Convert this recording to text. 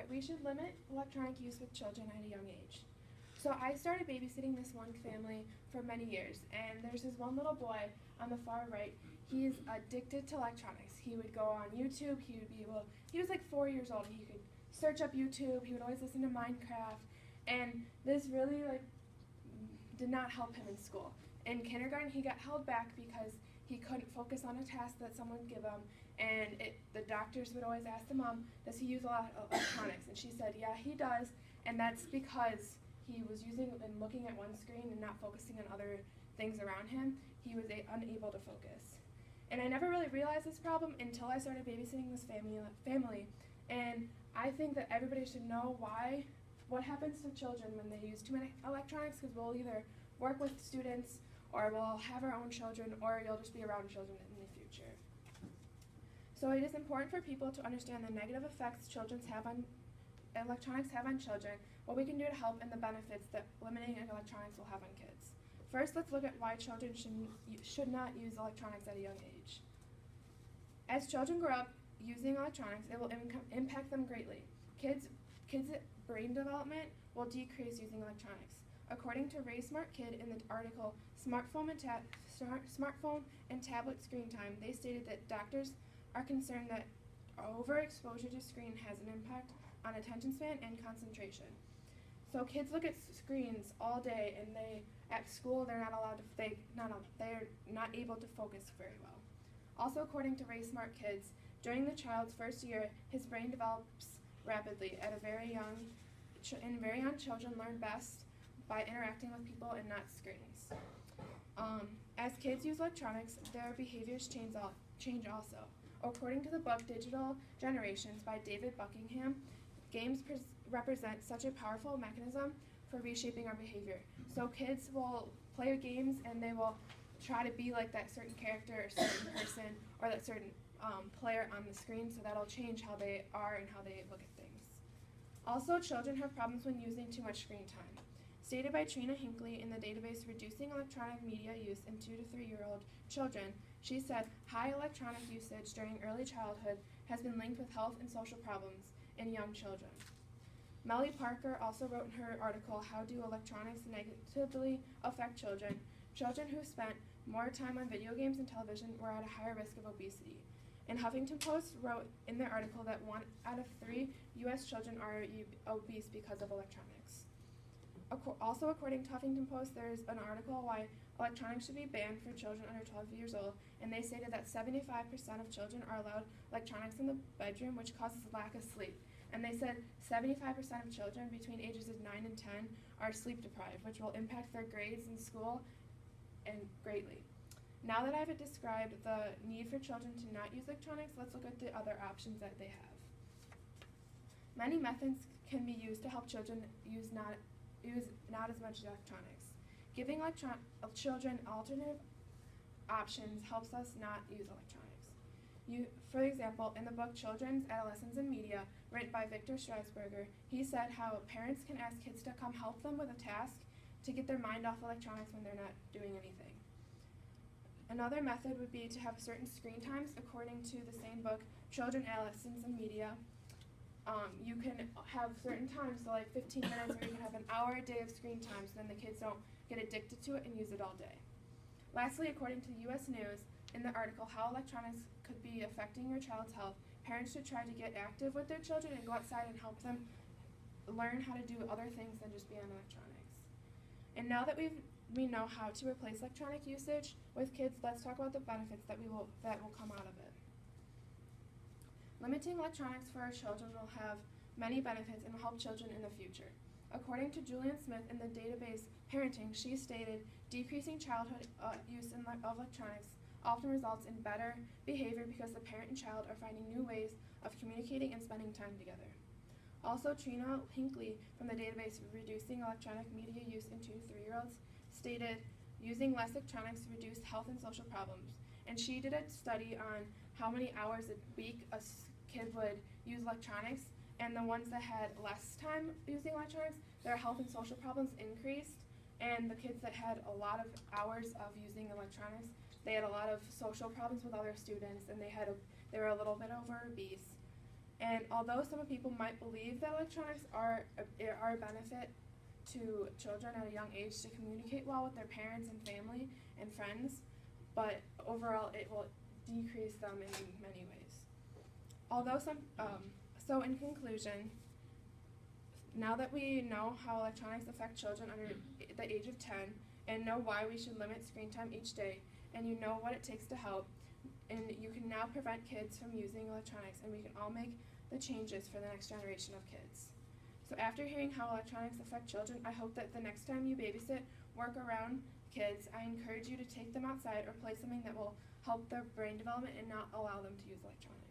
why we should limit electronic use with children at a young age. So I started babysitting this one family for many years, and there's this one little boy on the far right. He's addicted to electronics. He would go on YouTube. He was like 4 years old. He could search up YouTube. He would always listen to Minecraft, and this really did not help him in school. In kindergarten, he got held back because he couldn't focus on a task that someone would give him, and the doctors would always ask the mom, does he use a lot of electronics? And she said, yeah, he does, and that's because he was using and looking at one screen and not focusing on other things around him. He was unable to focus. And I never really realized this problem until I started babysitting this family, and I think that everybody should know what happens to children when they use too many electronics, because we'll either work with students, or we'll have our own children, or you'll just be around children in the future. So it is important for people to understand the negative effects electronics have on children, what we can do to help, and the benefits that limiting electronics will have on kids. First, let's look at why children should not use electronics at a young age. As children grow up using electronics, it will impact them greatly. Kids' brain development will decrease using electronics. According to Ray Smart Kid in the article Smartphone and Tablet Screen Time, they stated that doctors are concerned that overexposure to screen has an impact on attention span and concentration. So kids look at screens all day, and at school they're not able to focus very well. Also, according to Ray Smart Kids, during the child's first year, his brain develops rapidly. And very young children learn best by interacting with people and not screens. As kids use electronics, their behaviors change also. According to the book Digital Generations by David Buckingham, games represent such a powerful mechanism for reshaping our behavior. So kids will play games, and they will try to be like that certain character or certain person or that certain player on the screen, so that'll change how they are and how they look at things. Also, children have problems when using too much screen time. Stated by Trina Hinckley in the database Reducing Electronic Media Use in 2 to 3-year-old Children, she said high electronic usage during early childhood has been linked with health and social problems in young children. Melly Parker also wrote in her article, How Do Electronics Negatively Affect Children? Children who spent more time on video games and television were at a higher risk of obesity. And Huffington Post wrote in their article that 1 out of 3 U.S. children are obese because of electronics. Also, according to Huffington Post, there's an article why electronics should be banned for children under 12 years old, and they stated that 75% of children are allowed electronics in the bedroom, which causes lack of sleep. And they said 75% of children between ages of 9 and 10 are sleep deprived, which will impact their grades in school and greatly. Now that I've described the need for children to not use electronics, let's look at the other options that they have. Many methods can be used to help children use not as much electronics. Giving children alternative options helps us not use electronics. For example, in the book Children's Adolescence and Media, written by Victor Strasburger, he said how parents can ask kids to come help them with a task to get their mind off electronics when they're not doing anything. Another method would be to have certain screen times. According to the same book, Children, Adolescence, and Media, you can have certain times, so like 15 minutes, or you can have an hour a day of screen time, so then the kids don't get addicted to it and use it all day. Lastly, according to U.S. News, in the article How Electronics Could Be Affecting Your Child's Health, parents should try to get active with their children and go outside and help them learn how to do other things than just be on electronics. And now that we know how to replace electronic usage with kids, let's talk about the benefits that will come out of it. Limiting electronics for our children will have many benefits and will help children in the future. According to Julian Smith in the database Parenting, she stated, decreasing childhood use of electronics often results in better behavior because the parent and child are finding new ways of communicating and spending time together. Also, Trina Hinckley from the database Reducing Electronic Media Use in 2 to 3-year-olds stated, using less electronics reduced health and social problems. And she did a study on how many hours a week a kid would use electronics, and the ones that had less time using electronics, their health and social problems increased, and the kids that had a lot of hours of using electronics, they had a lot of social problems with other students, and they were a little bit over obese. And although some people might believe that electronics are a benefit to children at a young age to communicate well with their parents and family and friends, but overall it will decrease them in many ways. So in conclusion, now that we know how electronics affect children under the age of 10 and know why we should limit screen time each day, and you know what it takes to help, and you can now prevent kids from using electronics, and we can all make the changes for the next generation of kids. So after hearing how electronics affect children, I hope that the next time you babysit, work around kids, I encourage you to take them outside or play something that will help their brain development and not allow them to use electronics.